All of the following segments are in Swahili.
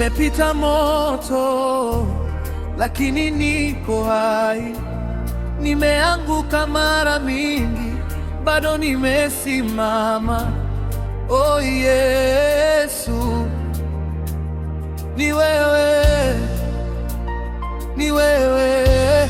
Nimepita moto, lakini niko hai. Nimeanguka mara mingi, bado nimesimama. Oh Yesu, ni wewe, ni wewe.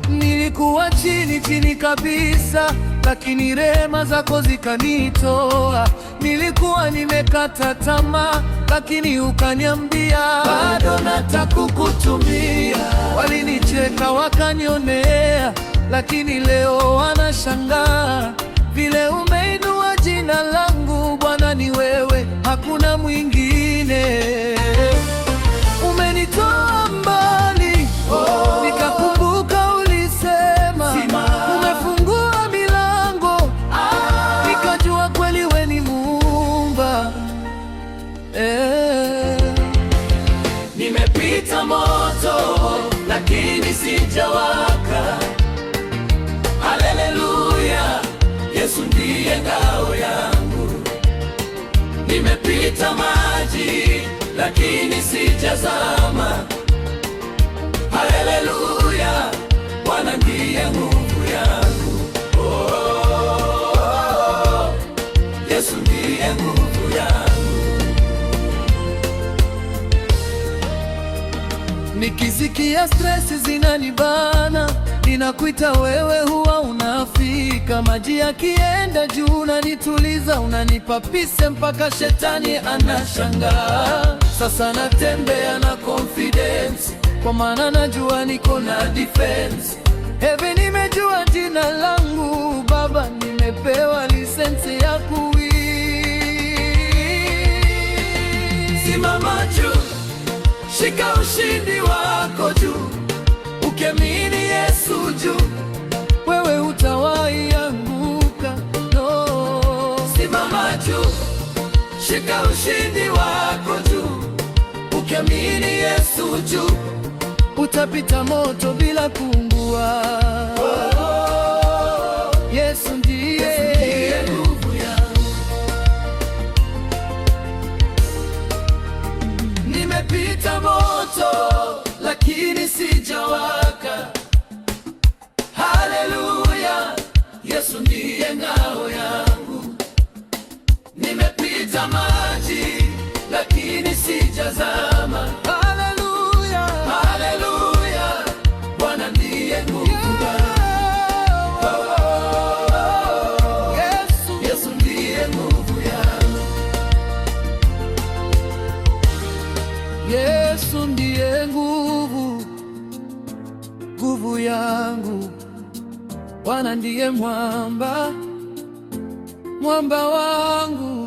Nilikuwa chini kabisa, lakini rehema zako zikanitoa. Nilikuwa nimekata tamaa, lakini ukaniambia bado natakukutumia. Walinicheka wakanionea, lakini leo wanashangaa vile umeinua jina langu. Bwana ni wewe, hakuna mwingine. Umenitoa mbali, nikakumbuka ulisema umefungua milango, nikajua kweli wewe ni Muumba. Nimepita moto, lakini sijawaka. Haleluya, Yesu ndiye ngao yangu. Nimepita maji, lakini sijazama. Haleluya, Bwana ndiye nguvu yangu. Yesu ndiye nguvu yangu. Nikisikia stresi zinanibana, ninakuita wewe, huwa unafika. Maji yakienda juu unanituliza, unanipa peace mpaka shetani anashangaa. Sasa natembea na confidence, kwa maana najua niko na defense. Heaven nimejua jina langu, Baba nimepewa lisensi ya kuishi. Simama juu, shika ushindi wako juu, ukiamini Yesu juu, wewe hutawahi anguka, no. Simama juu, shika ushindi wako juu, ukiamini Yesu juu, utapita moto bila kuungua. Yesu ndiye nguvu yangu. Nimepita moto, lakini sijawaka. Haleluya, Yesu ndiye ngao yangu. Nimepita maji, lakini sijazama. Haleluya, haleluya, Bwana ndiye nguvu yangu. Yesu ndiye nguvu yangu. Yesu ndiye nguvu yangu. Bwana ndiye mwamba wangu.